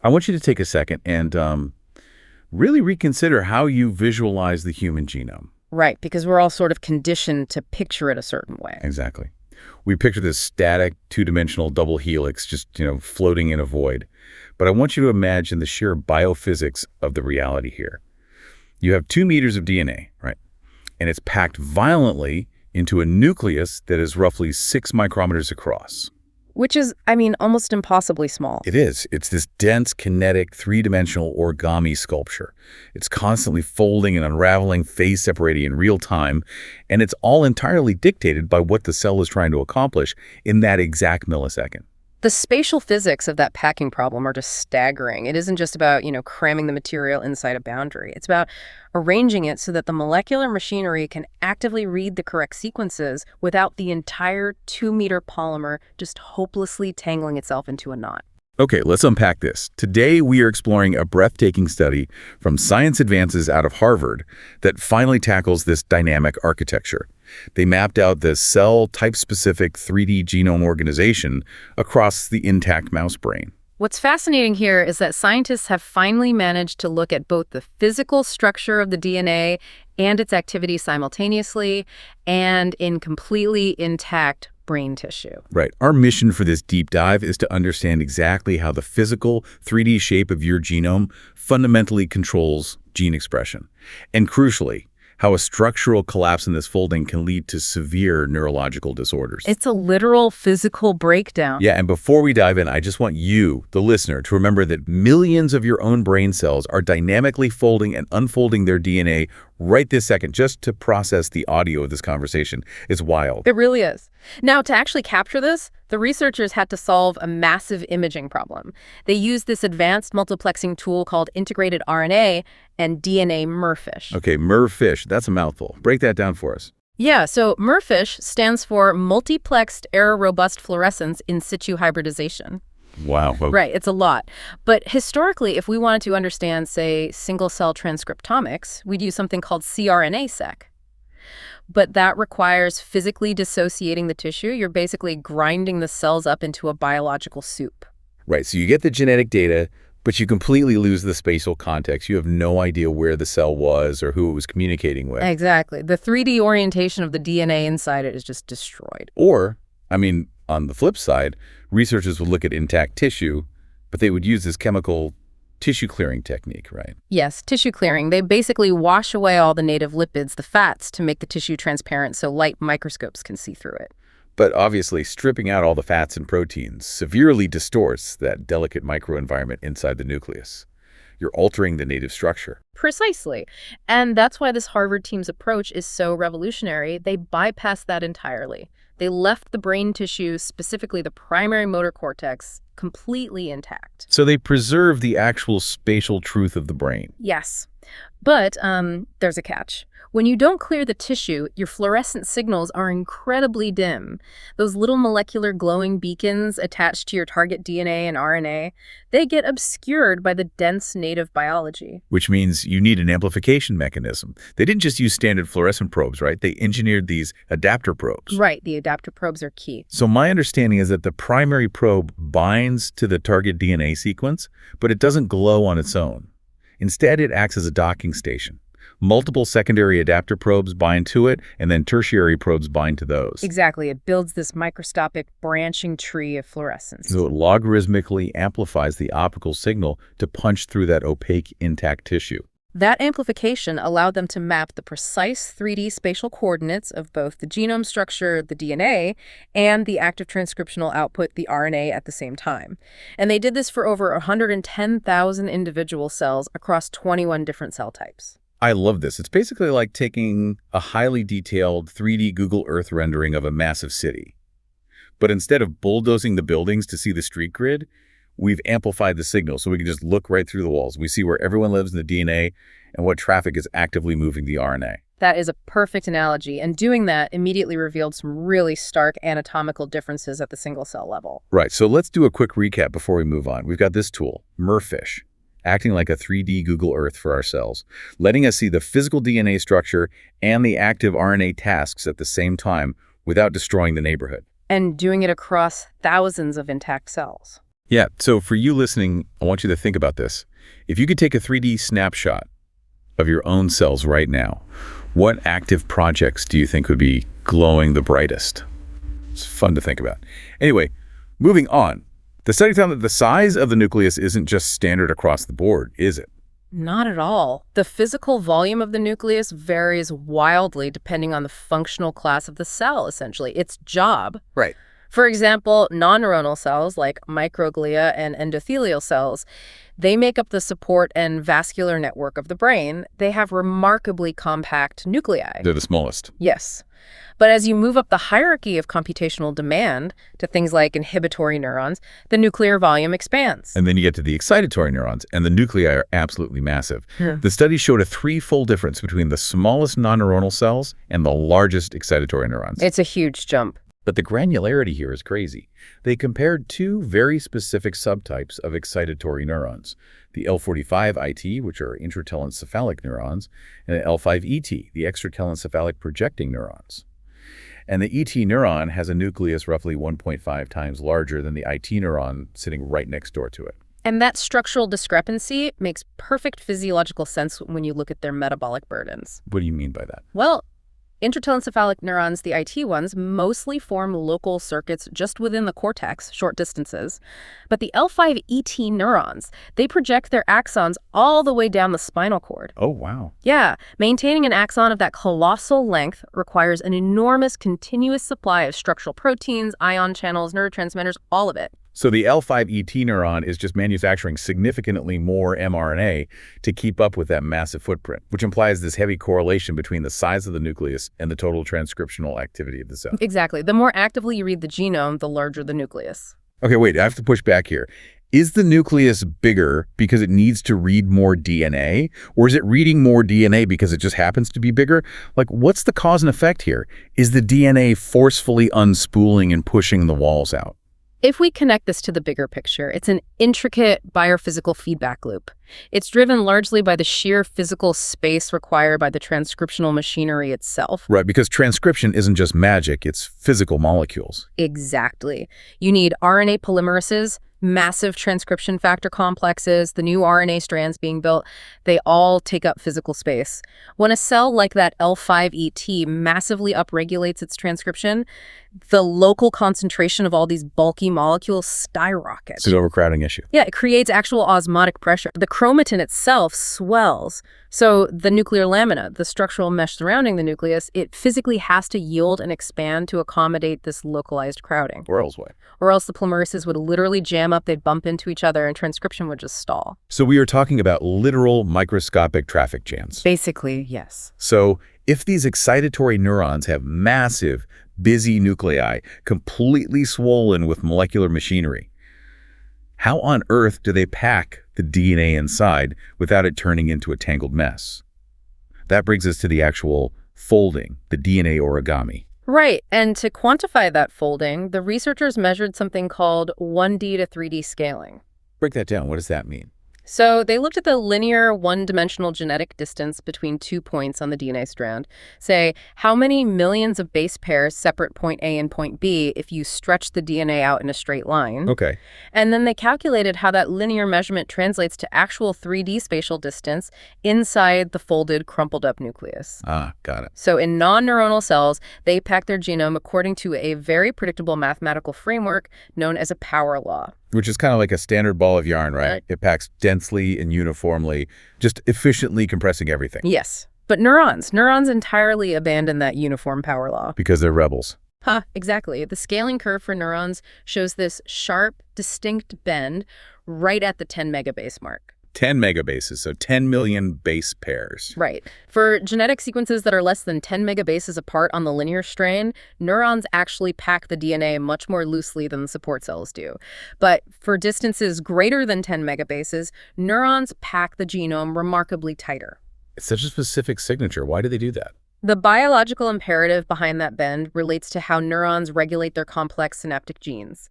I want you to take a second and really reconsider how you visualize the human genome. Right, because we're all sort of conditioned to picture it a certain way. Exactly. We picture this static, two-dimensional double helix just, floating in a void. But I want you to imagine the sheer biophysics of the reality here. You have 2 meters of DNA, right? And it's packed violently into a nucleus that is roughly 6 micrometers across. Which is, almost impossibly small. It is. It's this dense, kinetic, three-dimensional origami sculpture. It's constantly folding and unraveling, phase separating in real time, and it's all entirely dictated by what the cell is trying to accomplish in that exact millisecond. The spatial physics of that packing problem are just staggering. It isn't just about, cramming the material inside a boundary. It's about arranging it so that the molecular machinery can actively read the correct sequences without the entire 2-meter polymer just hopelessly tangling itself into a knot. Okay, let's unpack this. Today, we are exploring a breathtaking study from Science Advances out of Harvard that finally tackles this dynamic architecture. They mapped out the cell type-specific 3D genome organization across the intact mouse brain. What's fascinating here is that scientists have finally managed to look at both the physical structure of the DNA and its activity simultaneously, and in completely intact brain tissue. Right. Our mission for this deep dive is to understand exactly how the physical 3D shape of your genome fundamentally controls gene expression. And crucially, how a structural collapse in this folding can lead to severe neurological disorders. It's a literal physical breakdown. Yeah, and before we dive in, I just want you, the listener, to remember that millions of your own brain cells are dynamically folding and unfolding their DNA right this second just to process the audio of this conversation. It's wild. It really is. Now, to actually capture this, the researchers had to solve a massive imaging problem. They used this advanced multiplexing tool called integrated RNA and DNA MERFISH. Okay, MERFISH, that's a mouthful. Break that down for us. Yeah, so MERFISH stands for multiplexed error-robust fluorescence in situ hybridization. Wow. Okay. Right, it's a lot. But historically, if we wanted to understand, say, single-cell transcriptomics, we'd use something called cRNA-seq. But that requires physically dissociating the tissue. You're basically grinding the cells up into a biological soup. Right, so you get the genetic data, but you completely lose the spatial context. You have no idea where the cell was or who it was communicating with. Exactly. The 3D orientation of the DNA inside it is just destroyed. Or, on the flip side, researchers would look at intact tissue, but they would use this chemical tissue clearing technique, right? Yes, tissue clearing. They basically wash away all the native lipids, the fats, to make the tissue transparent so light microscopes can see through it. But obviously, stripping out all the fats and proteins severely distorts that delicate microenvironment inside the nucleus. You're altering the native structure. Precisely. And that's why this Harvard team's approach is so revolutionary. They bypassed that entirely. They left the brain tissue, specifically the primary motor cortex, completely intact. So they preserve the actual spatial truth of the brain. Yes. But there's a catch. When you don't clear the tissue, your fluorescent signals are incredibly dim. Those little molecular glowing beacons attached to your target DNA and RNA, they get obscured by the dense native biology. Which means you need an amplification mechanism. They didn't just use standard fluorescent probes, right? They engineered these adapter probes. Right, the adapter probes are key. So my understanding is that the primary probe binds to the target DNA sequence, but it doesn't glow on its own. Instead, it acts as a docking station. Multiple secondary adapter probes bind to it, and then tertiary probes bind to those. Exactly. It builds this microscopic branching tree of fluorescence. So it logarithmically amplifies the optical signal to punch through that opaque, intact tissue. That amplification allowed them to map the precise 3D spatial coordinates of both the genome structure, the DNA, and the active transcriptional output, the RNA, at the same time. And they did this for over 110,000 individual cells across 21 different cell types. I love this. It's basically like taking a highly detailed 3D Google Earth rendering of a massive city. But instead of bulldozing the buildings to see the street grid, we've amplified the signal so we can just look right through the walls. We see where everyone lives in the DNA and what traffic is actively moving the RNA. That is a perfect analogy, and doing that immediately revealed some really stark anatomical differences at the single-cell level. Right, so let's do a quick recap before we move on. We've got this tool, MERFISH, acting like a 3D Google Earth for our cells, letting us see the physical DNA structure and the active RNA tasks at the same time without destroying the neighborhood. And doing it across thousands of intact cells. Yeah, so for you listening, I want you to think about this. If you could take a 3D snapshot of your own cells right now, what active projects do you think would be glowing the brightest? It's fun to think about. Anyway, moving on. The study found that the size of the nucleus isn't just standard across the board, is it? Not at all. The physical volume of the nucleus varies wildly depending on the functional class of the cell, essentially, its job. Right. For example, non-neuronal cells like microglia and endothelial cells, they make up the support and vascular network of the brain. They have remarkably compact nuclei. They're the smallest. Yes. But as you move up the hierarchy of computational demand to things like inhibitory neurons, the nuclear volume expands. And then you get to the excitatory neurons, and the nuclei are absolutely massive. The study showed a threefold difference between the smallest non-neuronal cells and the largest excitatory neurons. It's a huge jump. But the granularity here is crazy. They compared two very specific subtypes of excitatory neurons, the L45IT, which are intratelencephalic neurons, and the L5ET, the extratelencephalic projecting neurons. And the ET neuron has a nucleus roughly 1.5 times larger than the IT neuron sitting right next door to it. And that structural discrepancy makes perfect physiological sense when you look at their metabolic burdens. What do you mean by that? Well, intratelencephalic neurons, the IT ones, mostly form local circuits just within the cortex, short distances. But the L5ET neurons, they project their axons all the way down the spinal cord. Oh, wow. Yeah, maintaining an axon of that colossal length requires an enormous continuous supply of structural proteins, ion channels, neurotransmitters, all of it. So the L5ET neuron is just manufacturing significantly more mRNA to keep up with that massive footprint, which implies this heavy correlation between the size of the nucleus and the total transcriptional activity of the cell. Exactly. The more actively you read the genome, the larger the nucleus. Okay, wait, I have to push back here. Is the nucleus bigger because it needs to read more DNA? Or is it reading more DNA because it just happens to be bigger? Like, what's the cause and effect here? Is the DNA forcefully unspooling and pushing the walls out? If we connect this to the bigger picture, it's an intricate biophysical feedback loop. It's driven largely by the sheer physical space required by the transcriptional machinery itself. Right, because transcription isn't just magic, it's physical molecules. Exactly. You need RNA polymerases, massive transcription factor complexes, the new RNA strands being built, they all take up physical space. When a cell like that L5ET massively upregulates its transcription, the local concentration of all these bulky molecules skyrockets. It's an overcrowding issue. Yeah, it creates actual osmotic pressure. The chromatin itself swells. So the nuclear lamina, the structural mesh surrounding the nucleus, it physically has to yield and expand to accommodate this localized crowding. Or else what? Or else the polymerases would literally jam up, they'd bump into each other, and transcription would just stall. So we are talking about literal microscopic traffic jams. Basically, yes. So if these excitatory neurons have massive, busy nuclei, completely swollen with molecular machinery, how on earth do they pack the DNA inside without it turning into a tangled mess? That brings us to the actual folding, the DNA origami. Right, and to quantify that folding, the researchers measured something called 1D to 3D scaling. Break that down. What does that mean? So they looked at the linear one-dimensional genetic distance between 2 points on the DNA strand. Say, how many millions of base pairs separate point A and point B if you stretch the DNA out in a straight line. Okay. And then they calculated how that linear measurement translates to actual 3D spatial distance inside the folded, crumpled-up nucleus. Ah, got it. So in non-neuronal cells, they pack their genome according to a very predictable mathematical framework known as a power law. Which is kind of like a standard ball of yarn, right? It packs densely and uniformly, just efficiently compressing everything. Yes. But neurons entirely abandon that uniform power law. Because they're rebels. Exactly. The scaling curve for neurons shows this sharp, distinct bend right at the 10 megabase mark. 10 megabases, so 10 million base pairs. Right. For genetic sequences that are less than 10 megabases apart on the linear strain, neurons actually pack the DNA much more loosely than the support cells do. But for distances greater than 10 megabases, neurons pack the genome remarkably tighter. It's such a specific signature. Why do they do that? The biological imperative behind that bend relates to how neurons regulate their complex synaptic genes.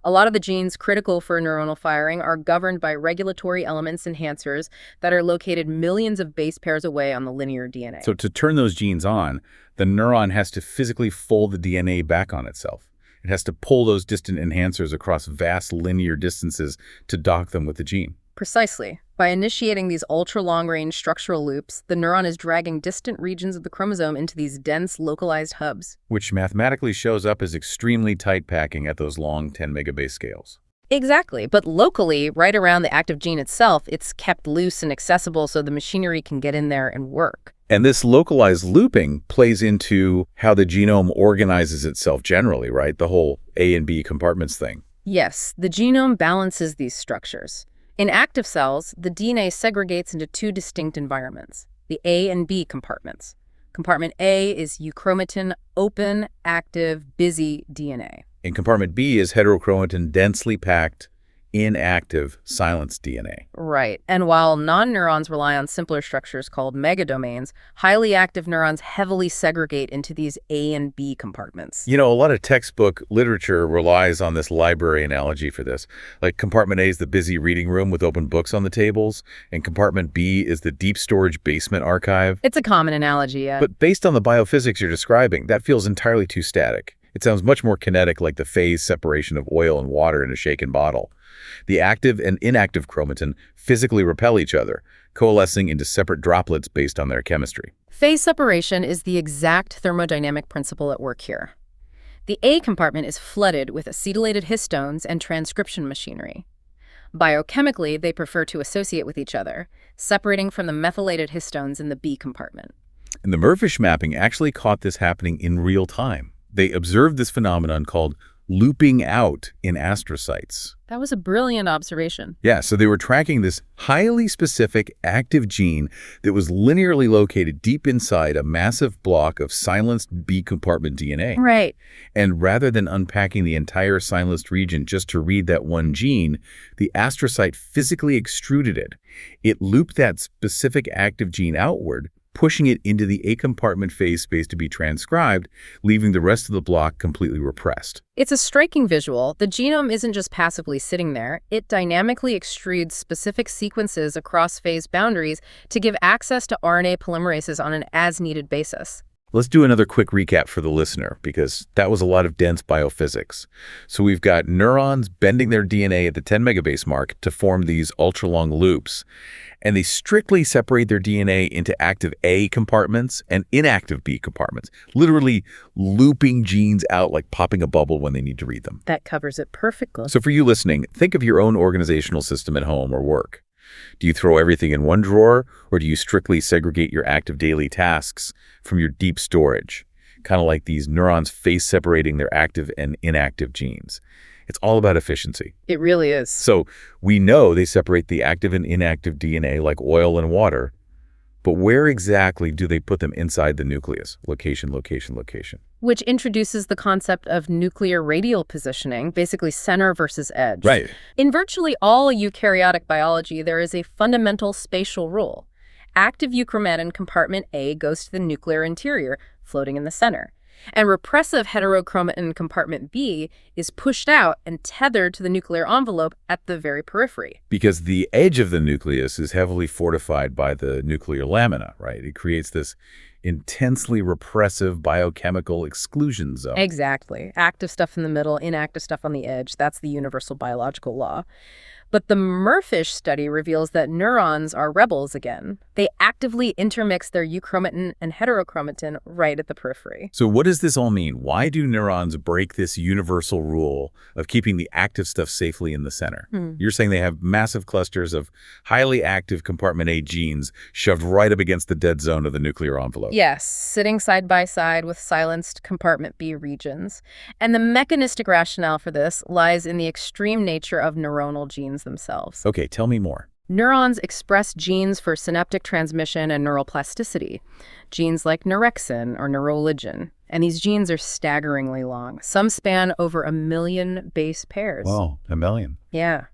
A lot of the genes critical for neuronal firing are governed by regulatory elements enhancers that are located millions of base pairs away on the linear DNA. So to turn those genes on, the neuron has to physically fold the DNA back on itself. It has to pull those distant enhancers across vast linear distances to dock them with the gene. Precisely. By initiating these ultra-long-range structural loops, the neuron is dragging distant regions of the chromosome into these dense, localized hubs. Which mathematically shows up as extremely tight packing at those long 10 megabase scales. Exactly, but locally, right around the active gene itself, it's kept loose and accessible so the machinery can get in there and work. And this localized looping plays into how the genome organizes itself generally, right? The whole A and B compartments thing. Yes, the genome balances these structures. In active cells, the DNA segregates into two distinct environments, the A and B compartments. Compartment A is euchromatin, open, active, busy DNA. And compartment B is heterochromatin, densely packed, inactive, silenced DNA. Right. And while non-neurons rely on simpler structures called megadomains, highly active neurons heavily segregate into these A and B compartments. You know, a lot of textbook literature relies on this library analogy for this. Like compartment A is the busy reading room with open books on the tables, and compartment B is the deep storage basement archive. It's a common analogy, yeah. But based on the biophysics you're describing, that feels entirely too static. It sounds much more kinetic, like the phase separation of oil and water in a shaken bottle. The active and inactive chromatin physically repel each other, coalescing into separate droplets based on their chemistry. Phase separation is the exact thermodynamic principle at work here. The A compartment is flooded with acetylated histones and transcription machinery. Biochemically, they prefer to associate with each other, separating from the methylated histones in the B compartment. And the Murphish mapping actually caught this happening in real time. They observed this phenomenon called looping out in astrocytes. That was a brilliant observation. Yeah, so they were tracking this highly specific active gene that was linearly located deep inside a massive block of silenced B compartment DNA. Right. And rather than unpacking the entire silenced region just to read that one gene, the astrocyte physically extruded it. It looped that specific active gene outward, pushing it into the A compartment phase space to be transcribed, leaving the rest of the block completely repressed. It's a striking visual. The genome isn't just passively sitting there. It dynamically extrudes specific sequences across phase boundaries to give access to RNA polymerases on an as-needed basis. Let's do another quick recap for the listener, because that was a lot of dense biophysics. So we've got neurons bending their DNA at the 10 megabase mark to form these ultra-long loops, and they strictly separate their DNA into active A compartments and inactive B compartments, literally looping genes out like popping a bubble when they need to read them. That covers it perfectly. So for you listening, think of your own organizational system at home or work. Do you throw everything in one drawer, or do you strictly segregate your active daily tasks from your deep storage? Kind of like these neurons face separating their active and inactive genes. It's all about efficiency. It really is. So we know they separate the active and inactive DNA like oil and water, but where exactly do they put them inside the nucleus? Location, location, location. Which introduces the concept of nuclear radial positioning, basically center versus edge. Right. In virtually all eukaryotic biology, there is a fundamental spatial rule. Active euchromatin compartment A goes to the nuclear interior, floating in the center. And repressive heterochromatin compartment B is pushed out and tethered to the nuclear envelope at the very periphery. Because the edge of the nucleus is heavily fortified by the nuclear lamina, right? It creates this intensely repressive biochemical exclusion zone. Exactly. Active stuff in the middle, inactive stuff on the edge. That's the universal biological law. But the Murphish study reveals that neurons are rebels again. They actively intermix their euchromatin and heterochromatin right at the periphery. So what does this all mean? Why do neurons break this universal rule of keeping the active stuff safely in the center? You're saying they have massive clusters of highly active compartment A genes shoved right up against the dead zone of the nuclear envelope. Yes, sitting side by side with silenced compartment B regions. And the mechanistic rationale for this lies in the extreme nature of neuronal genes themselves. Okay, tell me more. Neurons express genes for synaptic transmission and neural plasticity, genes like neurexin or neuroligin. And these genes are staggeringly long. Some span over 1 million base pairs. Wow, 1 million. Yeah.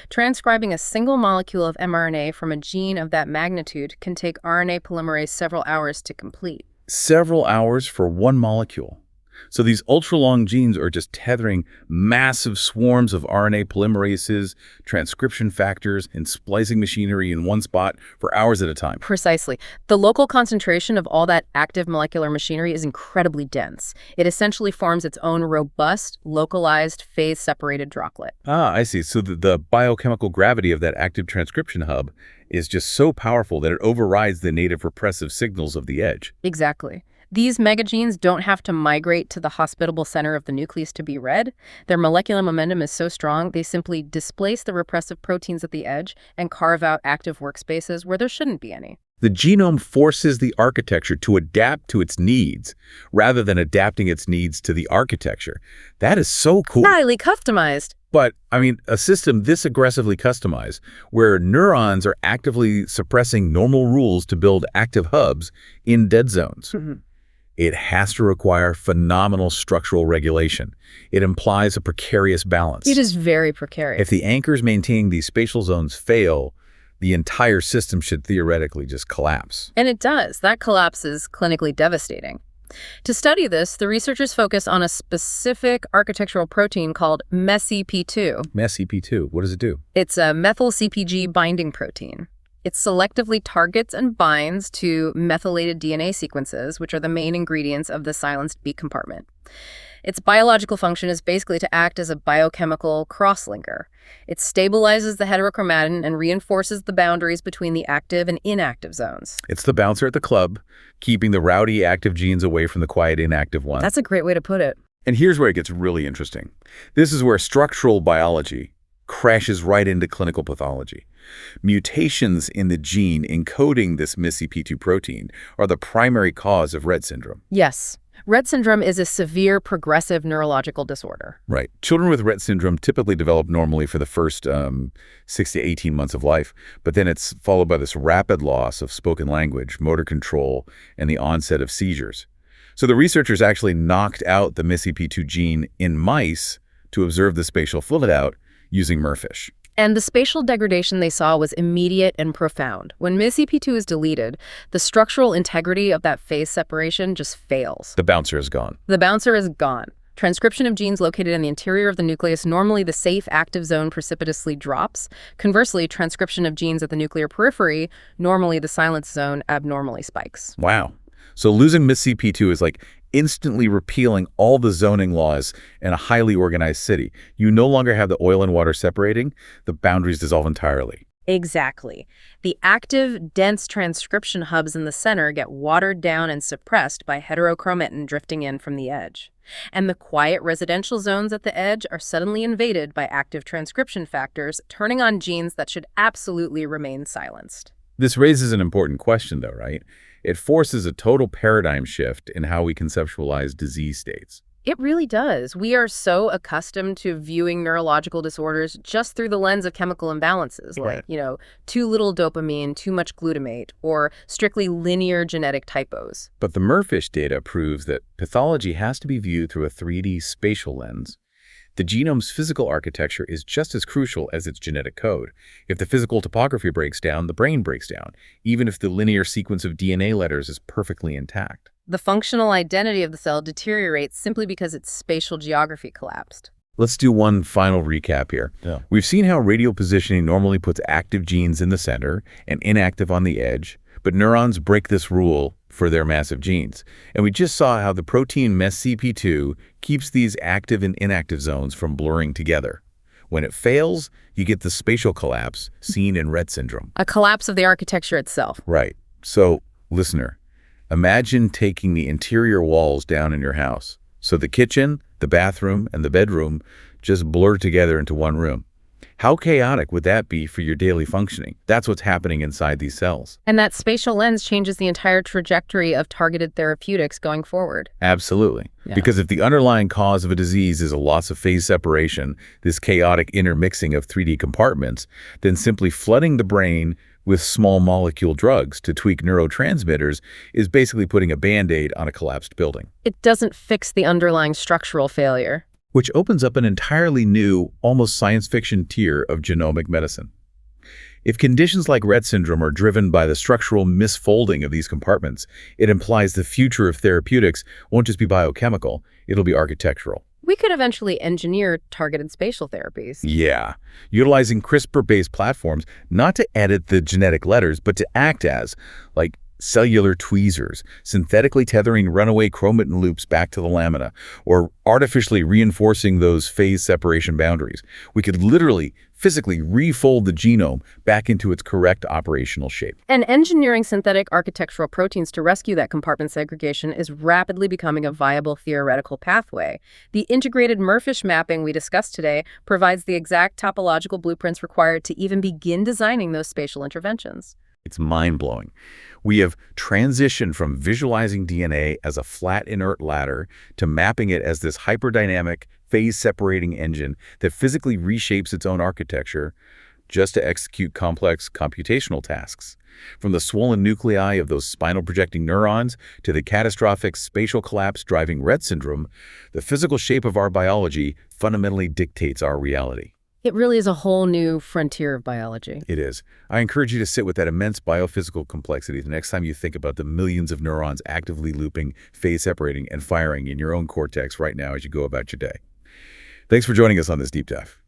Transcribing a single molecule of mRNA from a gene of that magnitude can take RNA polymerase several hours to complete. Several hours for one molecule. So these ultra-long genes are just tethering massive swarms of RNA polymerases, transcription factors, and splicing machinery in one spot for hours at a time. Precisely. The local concentration of all that active molecular machinery is incredibly dense. It essentially forms its own robust, localized, phase-separated droplet. Ah, I see. So the biochemical gravity of that active transcription hub is just so powerful that it overrides the native repressive signals of the edge. Exactly. These megagenes don't have to migrate to the hospitable center of the nucleus to be read. Their molecular momentum is so strong, they simply displace the repressive proteins at the edge and carve out active workspaces where there shouldn't be any. The genome forces the architecture to adapt to its needs rather than adapting its needs to the architecture. That is so cool. Highly customized. But, I mean, a system this aggressively customized, where neurons are actively suppressing normal rules to build active hubs in dead zones. It has to require phenomenal structural regulation. It implies a precarious balance. It is very precarious. If the anchors maintaining these spatial zones fail, the entire system should theoretically just collapse. And it does. That collapse is clinically devastating. To study this, the researchers focus on a specific architectural protein called MESCP2. MESCP2, what does it do? It's a methyl CpG binding protein. It selectively targets and binds to methylated DNA sequences, which are the main ingredients of the silenced beak compartment. Its biological function is basically to act as a biochemical crosslinker. It stabilizes the heterochromatin and reinforces the boundaries between the active and inactive zones. It's the bouncer at the club, keeping the rowdy active genes away from the quiet inactive ones. That's a great way to put it. And here's where it gets really interesting. This is where structural biology crashes right into clinical pathology. Mutations in the gene encoding this MESCP2 protein are the primary cause of Rett syndrome. Yes. Rett syndrome is a severe progressive neurological disorder. Right. Children with Rett syndrome typically develop normally for the first 6 to 18 months of life, but then it's followed by this rapid loss of spoken language, motor control, and the onset of seizures. So the researchers actually knocked out the MESCP2 gene in mice to observe the spatial fluid out using merfish. And the spatial degradation they saw was immediate and profound. When MESCP2 is deleted, the structural integrity of that phase separation just fails. The bouncer is gone. The bouncer is gone. Transcription of genes located in the interior of the nucleus, normally the safe active zone, precipitously drops. Conversely, transcription of genes at the nuclear periphery, normally the silence zone, abnormally spikes. Wow. So losing MESCP2 is like instantly repealing all the zoning laws in a highly organized city. You no longer have the oil and water separating. The boundaries dissolve entirely. Exactly. The active, dense transcription hubs in the center get watered down and suppressed by heterochromatin drifting in from the edge. And the quiet residential zones at the edge are suddenly invaded by active transcription factors, turning on genes that should absolutely remain silenced. This raises an important question, though, right? It forces a total paradigm shift in how we conceptualize disease states. It really does. We are so accustomed to viewing neurological disorders just through the lens of chemical imbalances, Right. like, too little dopamine, too much glutamate, or strictly linear genetic typos. But the merfish data proves that pathology has to be viewed through a 3D spatial lens. The genome's physical architecture is just as crucial as its genetic code. If the physical topography breaks down, the brain breaks down, even if the linear sequence of DNA letters is perfectly intact. The functional identity of the cell deteriorates simply because its spatial geography collapsed. Let's do one final recap here. Yeah. We've seen how radial positioning normally puts active genes in the center and inactive on the edge, but neurons break this rule for their massive genes. And we just saw how the protein MESCP2 keeps these active and inactive zones from blurring together. When it fails, you get the spatial collapse seen in Rett syndrome. A collapse of the architecture itself. Right. So, listener, imagine taking the interior walls down in your house. So the kitchen, the bathroom, and the bedroom just blur together into one room. How chaotic would that be for your daily functioning? That's what's happening inside these cells. And that spatial lens changes the entire trajectory of targeted therapeutics going forward. Absolutely. Yeah. Because if the underlying cause of a disease is a loss of phase separation, this chaotic intermixing of 3D compartments, then simply flooding the brain with small molecule drugs to tweak neurotransmitters is basically putting a Band-Aid on a collapsed building. It doesn't fix the underlying structural failure. Which opens up an entirely new, almost science fiction tier of genomic medicine. If conditions like Rett syndrome are driven by the structural misfolding of these compartments, it implies the future of therapeutics won't just be biochemical, it'll be architectural. We could eventually engineer targeted spatial therapies. Yeah, utilizing CRISPR-based platforms not to edit the genetic letters, but to act as, like, cellular tweezers, synthetically tethering runaway chromatin loops back to the lamina, or artificially reinforcing those phase separation boundaries. We could literally, physically refold the genome back into its correct operational shape. And engineering synthetic architectural proteins to rescue that compartment segregation is rapidly becoming a viable theoretical pathway. The integrated Murphish mapping we discussed today provides the exact topological blueprints required to even begin designing those spatial interventions. It's mind-blowing. We have transitioned from visualizing DNA as a flat, inert ladder to mapping it as this hyperdynamic, phase-separating engine that physically reshapes its own architecture just to execute complex computational tasks. From the swollen nuclei of those spinal-projecting neurons to the catastrophic spatial collapse driving Rett syndrome, the physical shape of our biology fundamentally dictates our reality. It really is a whole new frontier of biology. It is. I encourage you to sit with that immense biophysical complexity the next time you think about the millions of neurons actively looping, phase separating, and firing in your own cortex right now as you go about your day. Thanks for joining us on this deep dive.